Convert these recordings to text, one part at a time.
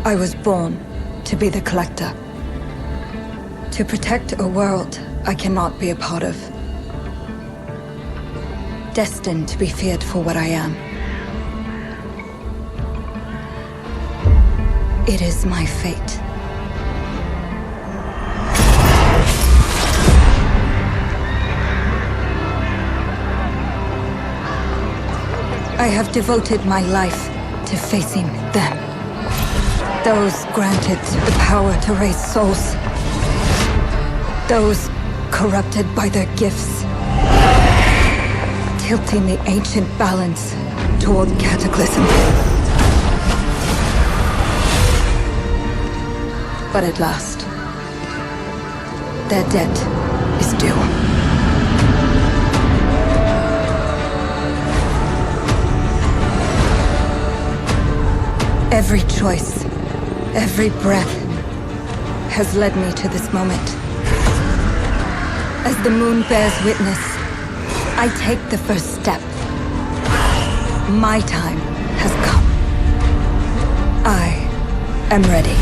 I was born to be the collector. To protect a world I cannot be a part of. Destined to be feared for what I am. It is my fate. I have devoted my life to facing them. Those granted the power to raise souls. Those corrupted by their gifts. Tilting the ancient balance toward cataclysm. But at last, their debt is due. Every choice, every breath has led me to this moment. As the moon bears witness, I take the first step. My time has come. I am ready.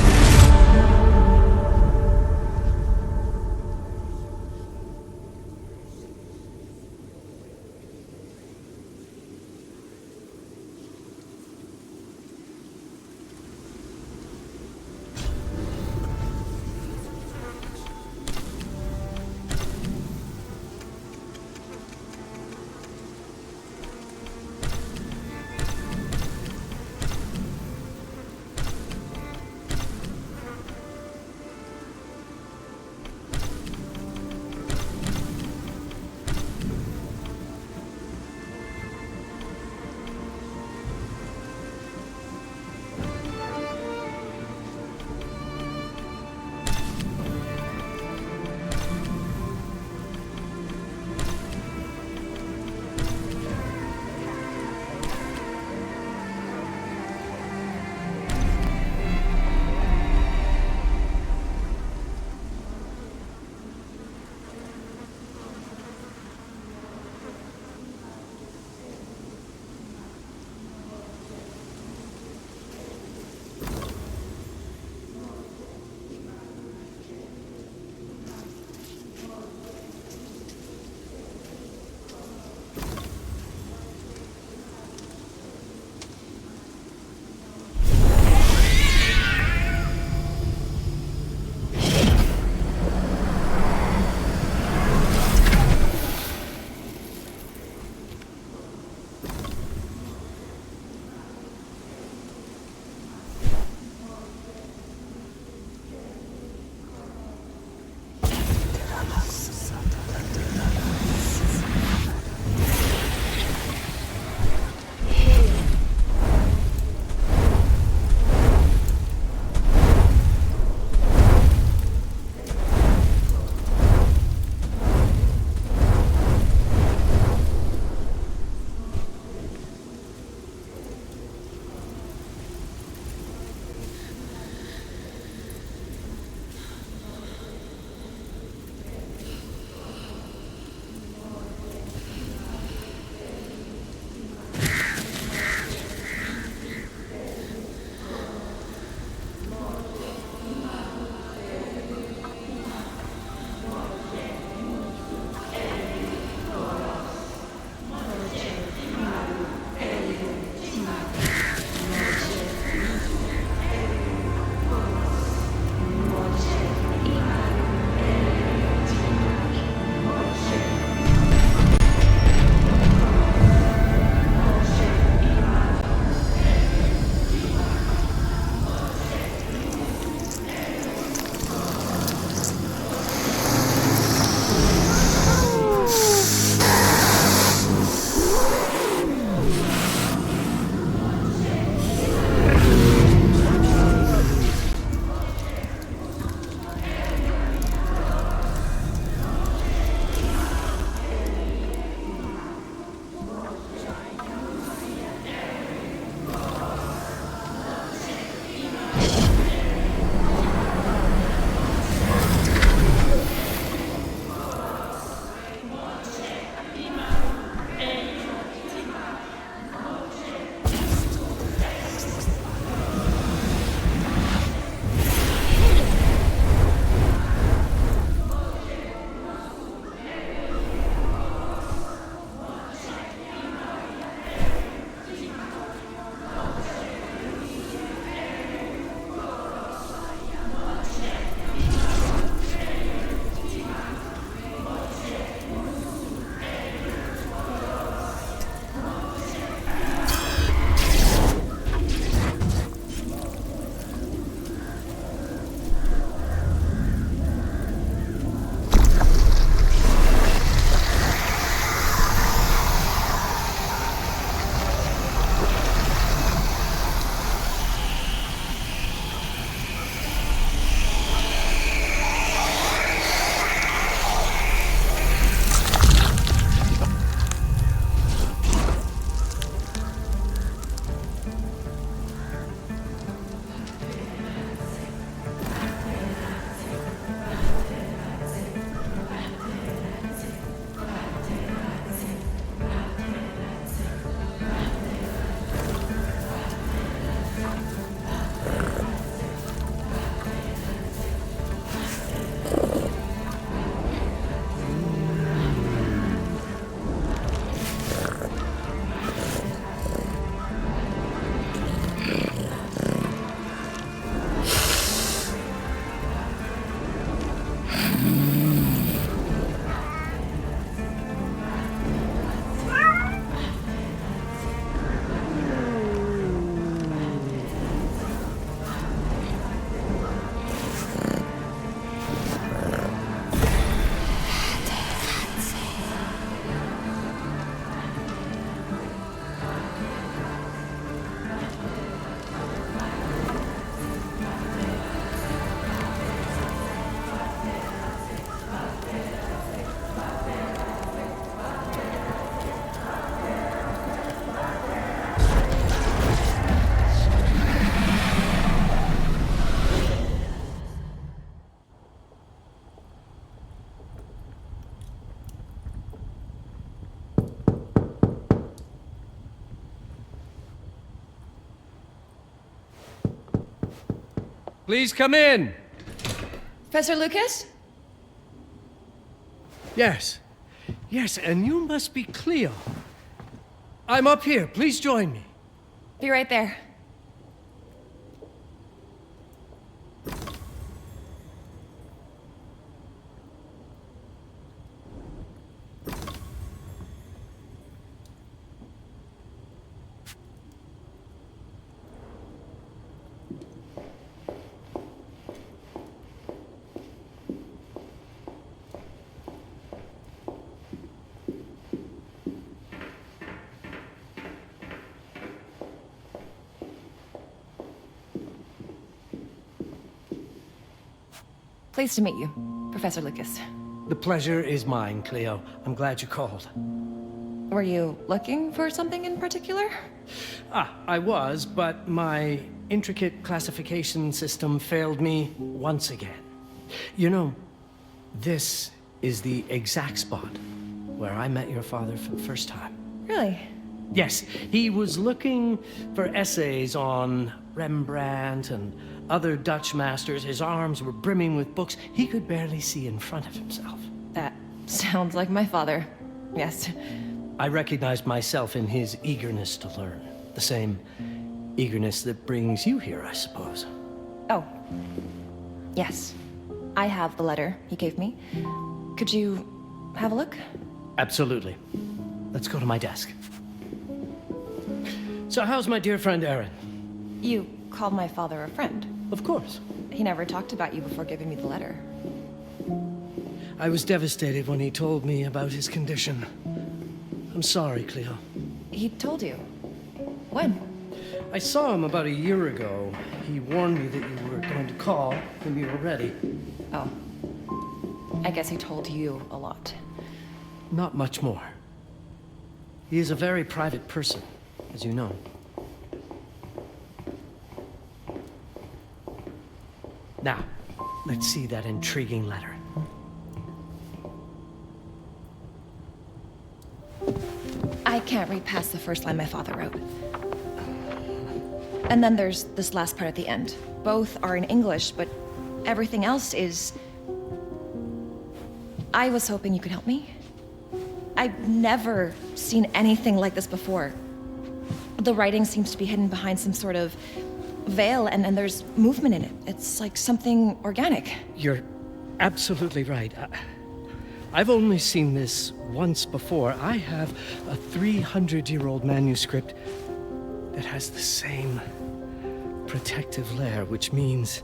Please come in. Professor Lucas? Yes. Yes, and you must be Cleo. I'm up here. Please join me. Be right there. Pleased to meet you, Professor Lucas. The pleasure is mine, Cleo. I'm glad you called. Were you looking for something in particular? I was, but my intricate classification system failed me once again. You know, this is the exact spot where I met your father for the first time. Really? Yes, he was looking for essays on Rembrandt and other Dutch masters. His arms were brimming with books. He could barely see in front of himself. That sounds like my father. Yes. I recognized myself in his eagerness to learn. The same eagerness that brings you here, I suppose. Oh. Yes. I have the letter he gave me. Could you have a look? Absolutely. Let's go to my desk. So how's my dear friend Aaron? You called my father a friend. Of course. He never talked about you before giving me the letter. I was devastated when he told me about his condition. I'm sorry, Cleo. He told you? When? I saw him about a year ago. He warned me that you were going to call when you were ready. Oh. I guess he told you a lot. Not much more. He is a very private person, as you know. Now, let's see that intriguing letter. I can't read past the first line my father wrote. And then there's this last part at the end. Both are in English, but everything else is... I was hoping you could help me. I've never seen anything like this before. The writing seems to be hidden behind some sort of veil, and there's movement in it. It's like something organic. You're absolutely right. I've only seen this once before. I have a 300-year-old manuscript that has the same protective layer, which means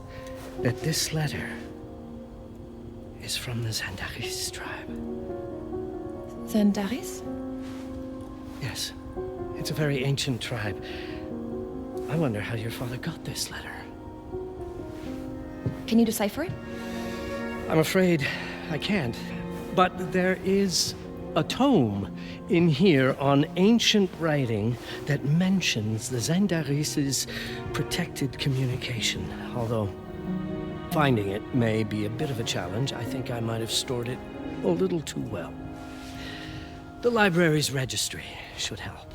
that this letter is from the Zandaris tribe. Zandaris? Yes. It's a very ancient tribe. I wonder how your father got this letter. Can you decipher it? I'm afraid I can't. But there is a tome in here on ancient writing that mentions the Zandaris' protected communication. Although finding it may be a bit of a challenge, I think I might have stored it a little too well. The library's registry should help.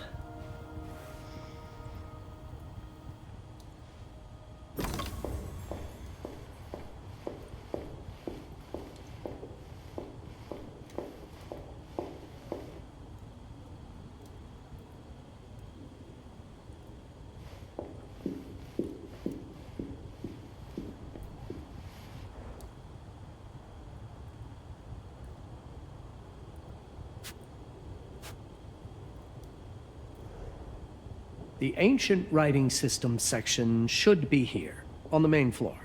The ancient writing system section should be here, on the main floor.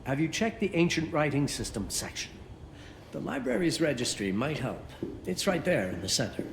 Have you checked the ancient writing system section? The library's registry might help. It's right there in the center.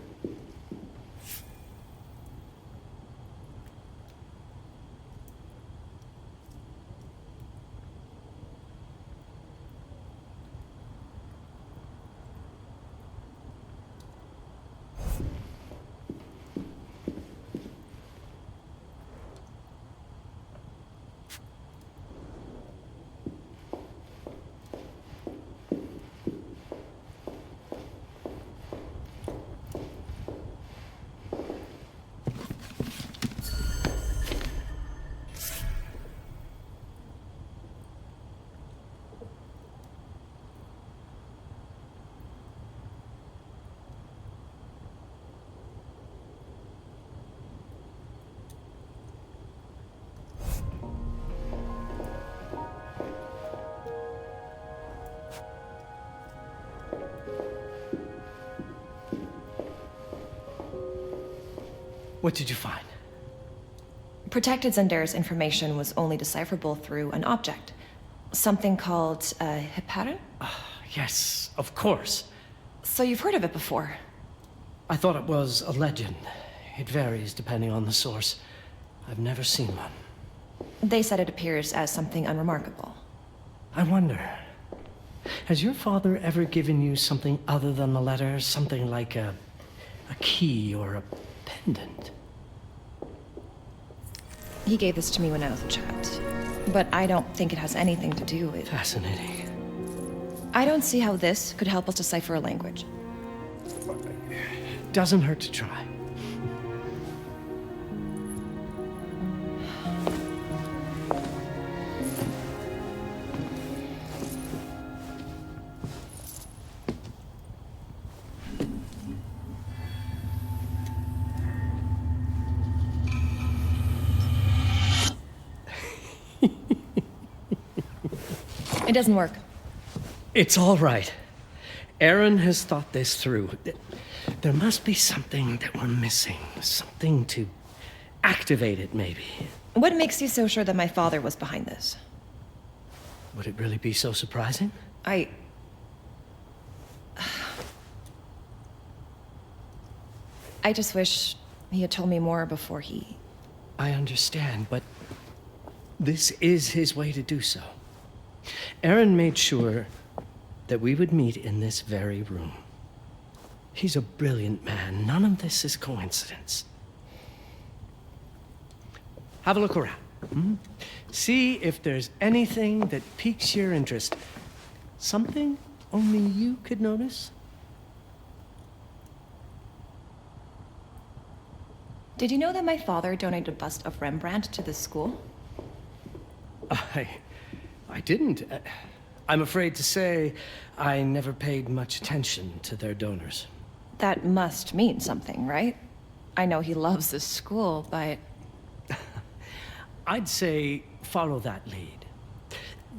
What did you find? Protected Zendara's information was only decipherable through an object. Something called a heparin? Yes, of course. So you've heard of it before? I thought it was a legend. It varies depending on the source. I've never seen one. They said it appears as something unremarkable. I wonder, has your father ever given you something other than the letter? Something like a key or a pendant? He gave this to me when I was a child. But I don't think it has anything to do with... Fascinating. I don't see how this could help us decipher a language. Doesn't hurt to try. It doesn't work. It's all right. Aaron has thought this through. There must be something that we're missing. Something to activate it, maybe. What makes you so sure that my father was behind this? Would it really be so surprising? I just wish he had told me more before he... I understand, but this is his way to do so. Aaron made sure that we would meet in this very room. He's a brilliant man. None of this is coincidence. Have a look around. See if there's anything that piques your interest. Something only you could notice. Did you know that my father donated a bust of Rembrandt to this school? I didn't. I'm afraid to say I never paid much attention to their donors. That must mean something, right? I know he loves this school, but... I'd say follow that lead.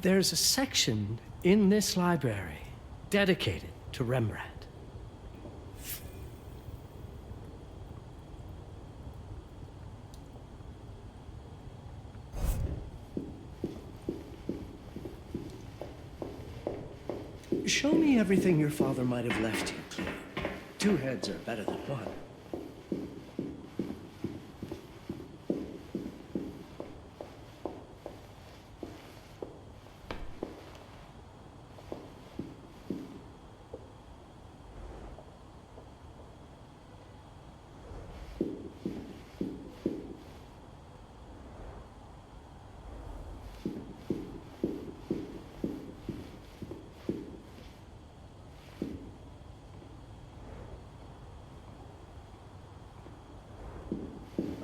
There's a section in this library dedicated to Rembrandt. Show me everything your father might have left you, Cleo. Two heads are better than one.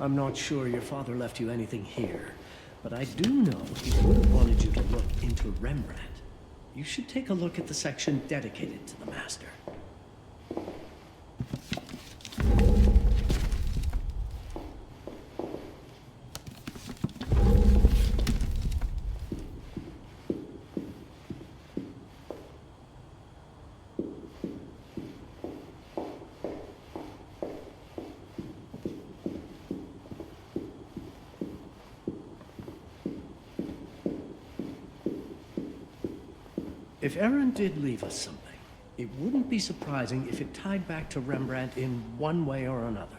I'm not sure your father left you anything here, but I do know he would have wanted you to look into Rembrandt. You should take a look at the section dedicated to the master. If Aaron did leave us something, it wouldn't be surprising if it tied back to Rembrandt in one way or another.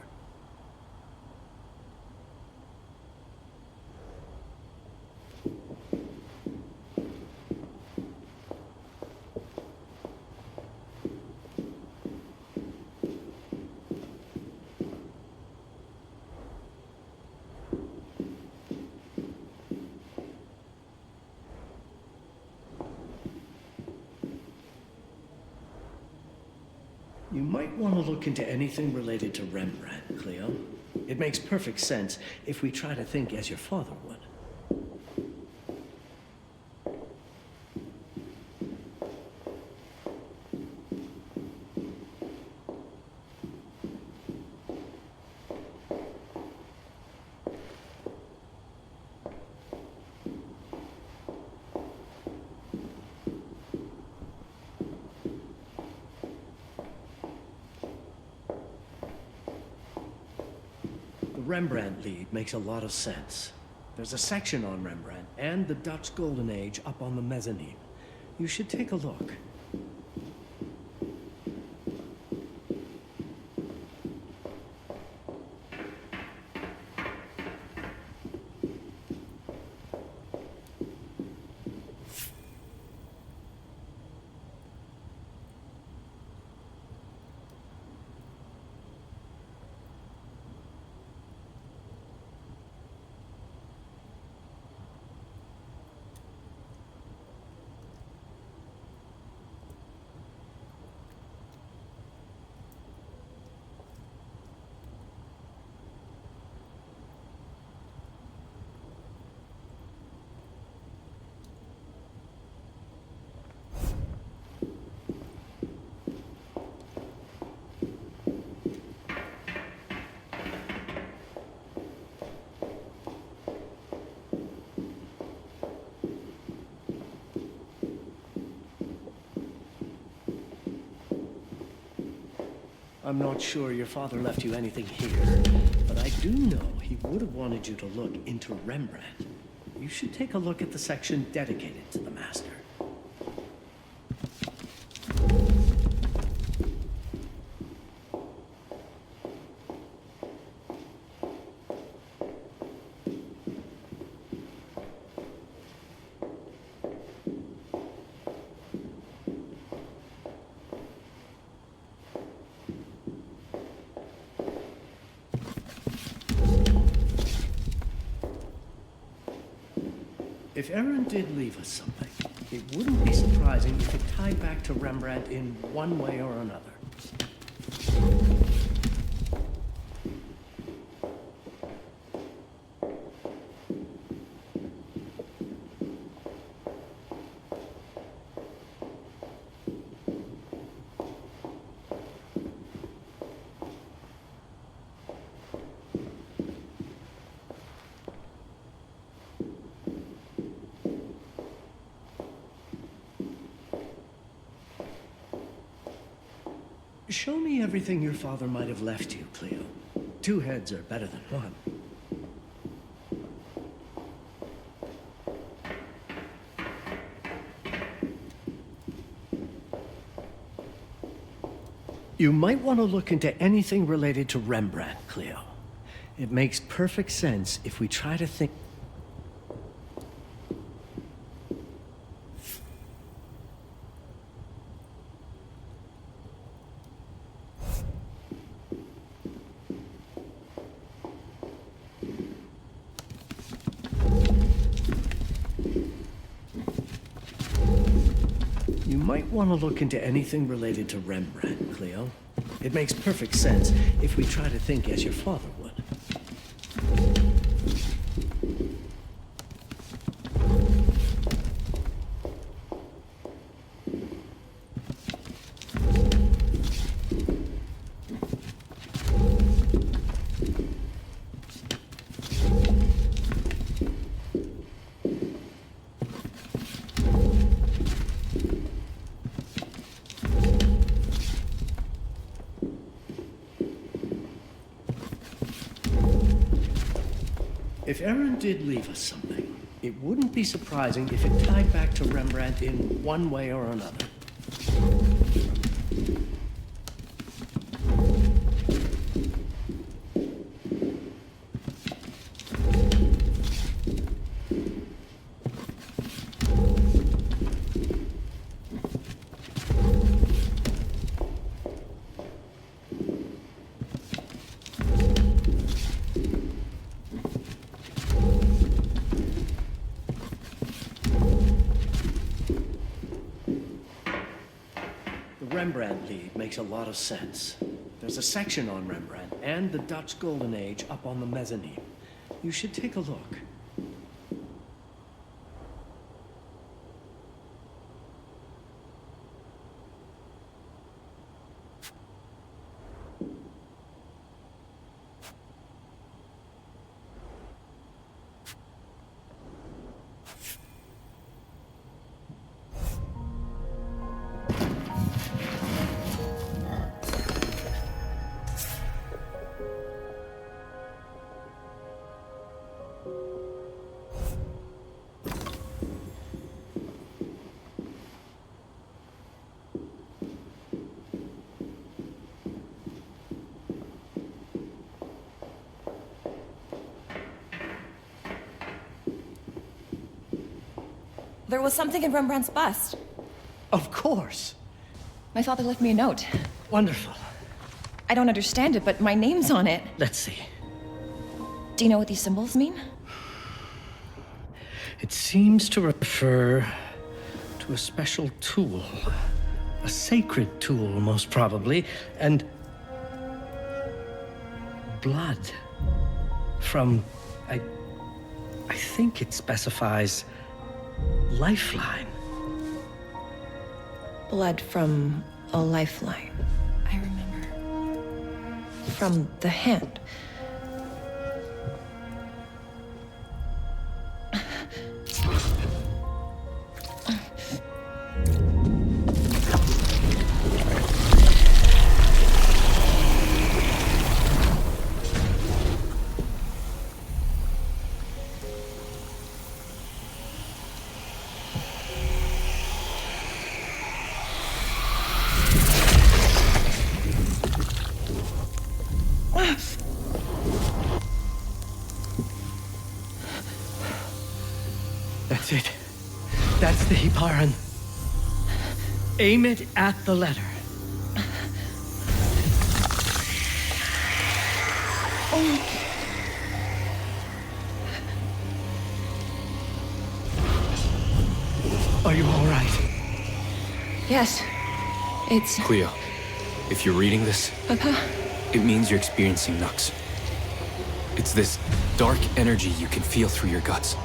You might want to look into anything related to Rembrandt, Cleo. It makes perfect sense if we try to think as your father would. The Rembrandt lead makes a lot of sense. There's a section on Rembrandt and the Dutch Golden Age up on the mezzanine. You should take a look. I'm not sure your father left you anything here, but I do know he would have wanted you to look into Rembrandt. You should take a look at the section dedicated to the master. If Aaron did leave us something, it wouldn't be surprising if it tied back to Rembrandt in one way or another. Show me everything your father might have left you, Cleo. Two heads are better than one. You might want to look into anything related to Rembrandt, Cleo. It makes perfect sense if we try to think... You might want to look into anything related to Rembrandt, Cleo. It makes perfect sense if we try to think as your father would. If Aaron did leave us something, It wouldn't be surprising if it tied back to Rembrandt in one way or another. Rembrandt lead makes a lot of sense. There's a section on Rembrandt and the Dutch Golden Age up on the mezzanine. You should take a look. There was something in Rembrandt's bust. Of course. My father left me a note. Wonderful. I don't understand it, but my name's on it. Let's see. Do you know what these symbols mean? It seems to refer to a special tool. A sacred tool, most probably, and blood from, I think it specifies lifeline. Blood from a lifeline. I remember. From the hand. That's it. That's the Hiparan. Aim it at the letter. Are you all right? Yes. It's... Cleo, if you're reading this, Papa? it means you're experiencing Nux. It's this dark energy you can feel through your guts.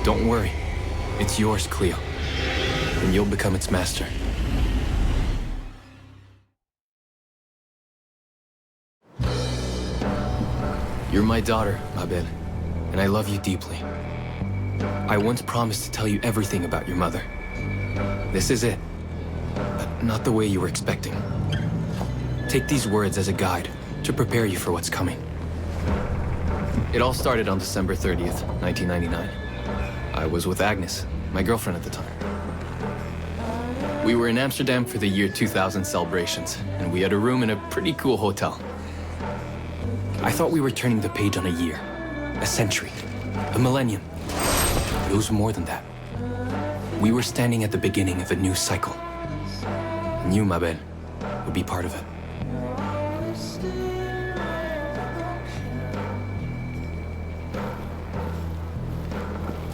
Don't worry. It's yours, Cleo. And you'll become its master. You're my daughter, Mabel, and I love you deeply. I once promised to tell you everything about your mother. This is it, but not the way you were expecting. Take these words as a guide to prepare you for what's coming. It all started on December 30th, 1999. I was with Agnes, my girlfriend at the time. We were in Amsterdam for the year 2000 celebrations, and we had a room in a pretty cool hotel. I thought we were turning the page on a year, a century, a millennium. But it was more than that. We were standing at the beginning of a new cycle. And you, Mabel, would be part of it.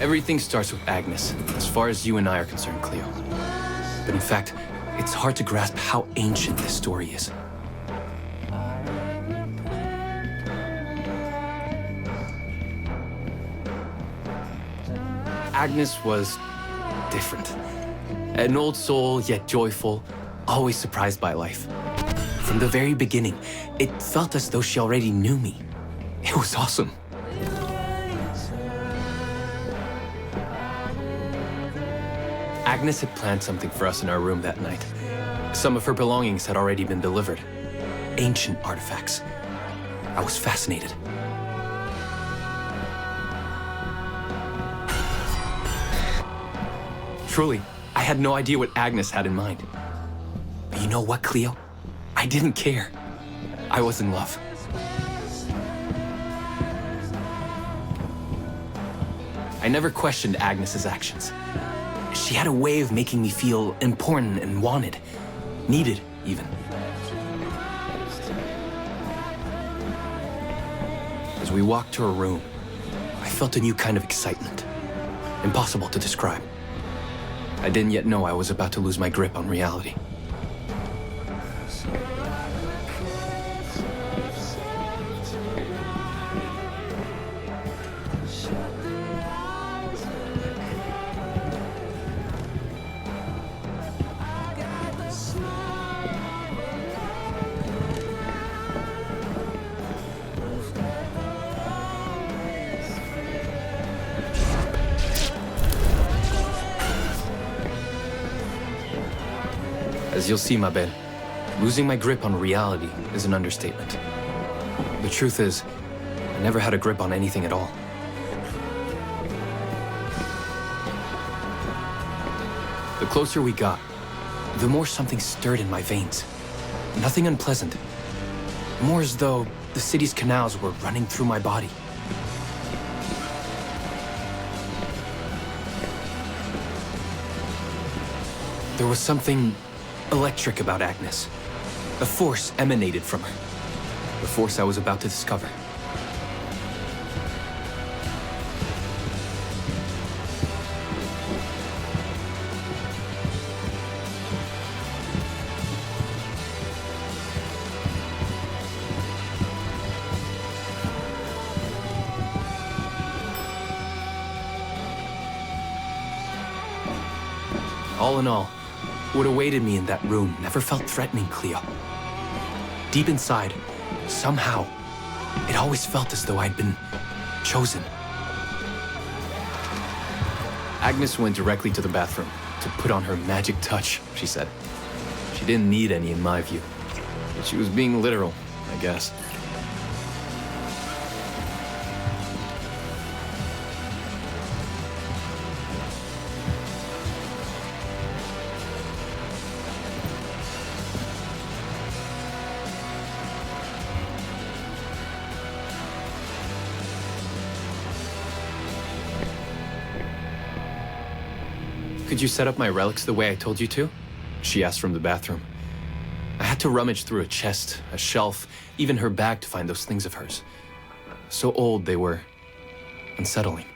Everything starts with Agnes, as far as you and I are concerned, Cleo. But in fact, it's hard to grasp how ancient this story is. Agnes was different. An old soul, yet joyful, always surprised by life. From the very beginning, it felt as though she already knew me. It was awesome. Agnes had planned something for us in our room that night. Some of her belongings had already been delivered. Ancient artifacts. I was fascinated. Truly, I had no idea what Agnes had in mind. But you know what, Cleo? I didn't care. I was in love. I never questioned Agnes's actions. She had a way of making me feel important and wanted. Needed, even. As we walked to her room, I felt a new kind of excitement. Impossible to describe. I didn't yet know I was about to lose my grip on reality. As you'll see, ma belle, losing my grip on reality is an understatement. The truth is, I never had a grip on anything at all. The closer we got, the more something stirred in my veins. Nothing unpleasant. More as though the city's canals were running through my body. There was something electric about Agnes. A force emanated from her. The force I was about to discover. All in all, what awaited me in that room never felt threatening, Cleo. Deep inside, somehow, it always felt as though I'd been chosen. Agnes went directly to the bathroom to put on her magic touch, she said. She didn't need any in my view. But she was being literal, I guess. Could you set up my relics the way I told you to? She asked from the bathroom. I had to rummage through a chest, a shelf, even her bag to find those things of hers. So old they were unsettling.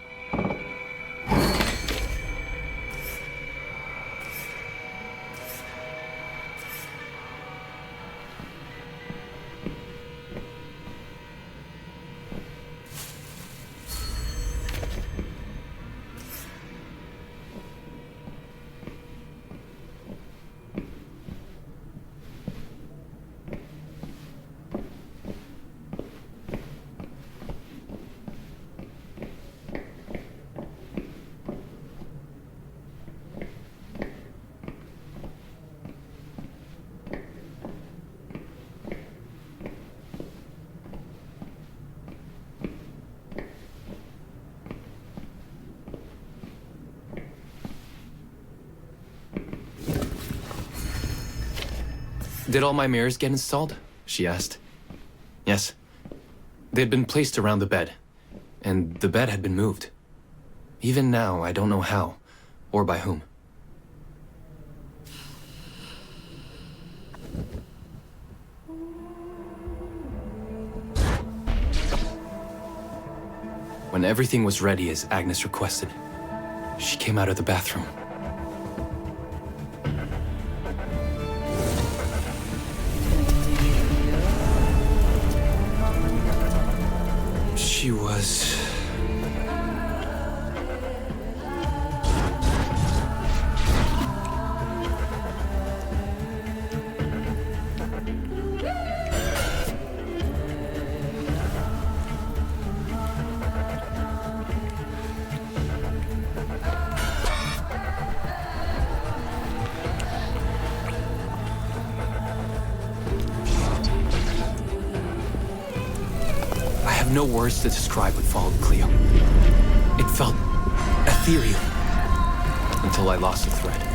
Did all my mirrors get installed? She asked. Yes. They had been placed around the bed, and the bed had been moved. Even now, I don't know how, or by whom. When everything was ready as Agnes requested, she came out of the bathroom. She was... No words to describe what followed, Cleo. It felt ethereal. Until until I lost the thread.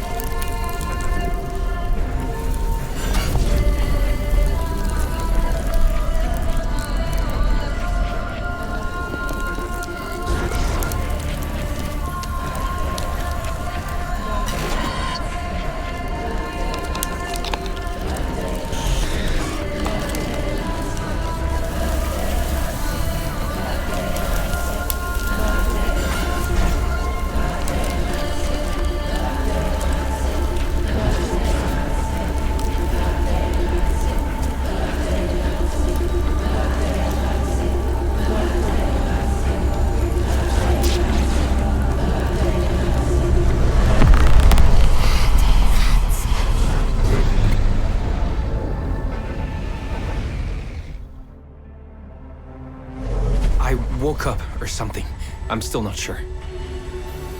I woke up or something. I'm still not sure.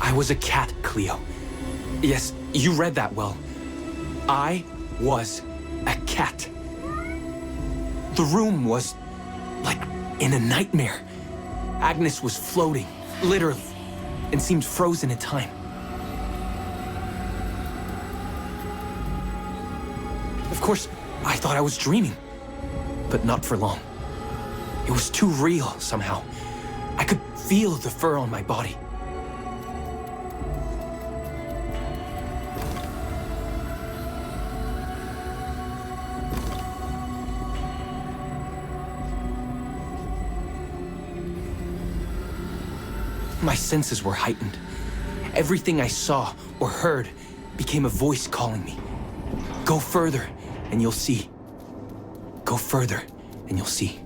I was a cat, Cleo. Yes, you read that well. I was a cat. The room was like in a nightmare. Agnes was floating, literally, and seemed frozen in time. Of course, I thought I was dreaming, but not for long. It was too real, somehow. I could feel the fur on my body. My senses were heightened. Everything I saw or heard became a voice calling me. Go further, and you'll see. Go further, and you'll see.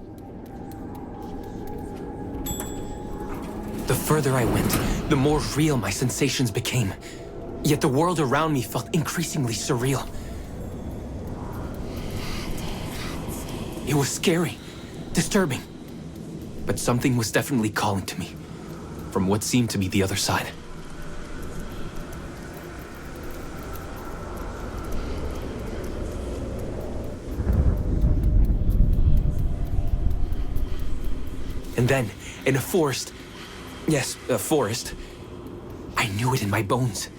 The further I went, the more real my sensations became. Yet the world around me felt increasingly surreal. It was scary, disturbing, but something was definitely calling to me, from what seemed to be the other side. And then, in a forest, yes, a forest, I knew it in my bones.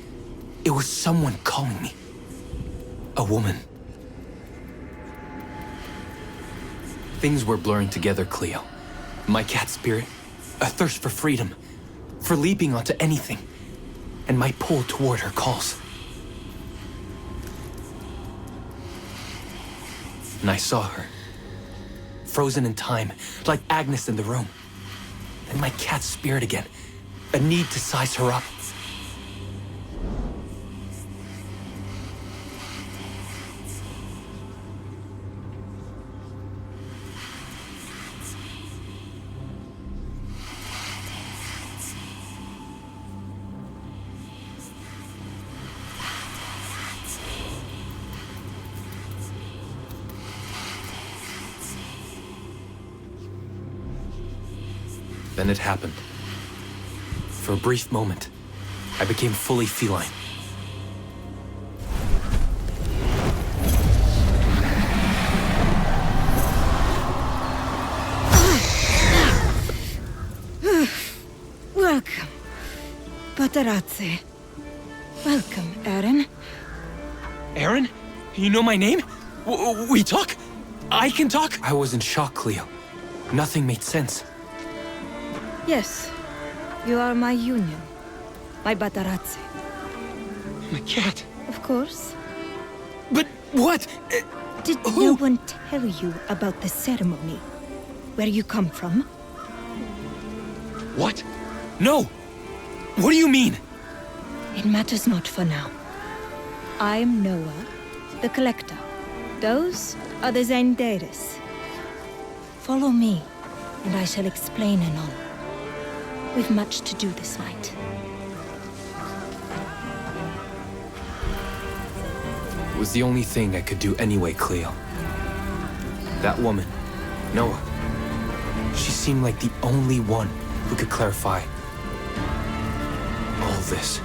It was someone calling me. A woman. Things were blurring together, Cleo. My cat spirit, a thirst for freedom, for leaping onto anything, and my pull toward her calls. And I saw her, frozen in time, like Agnes in the room. And my cat spirit again, a need to size her up. Then it happened. For a brief moment, I became fully feline. Welcome, Patarazzi. Welcome, Aaron. Aaron? You know my name? We talk? I can talk? I was in shock, Cleo. Nothing made sense. Yes, you are my union, my Patarazzi. My cat. Of course. But what? Did no one tell you about the ceremony? Where you come from? What? No! What do you mean? It matters not for now. I'm Noah, the Collector. Those are the Zendaris. Follow me, and I shall explain anon. We've much to do this night. It was the only thing I could do anyway, Cleo. That woman, Noah, she seemed like the only one who could clarify all this.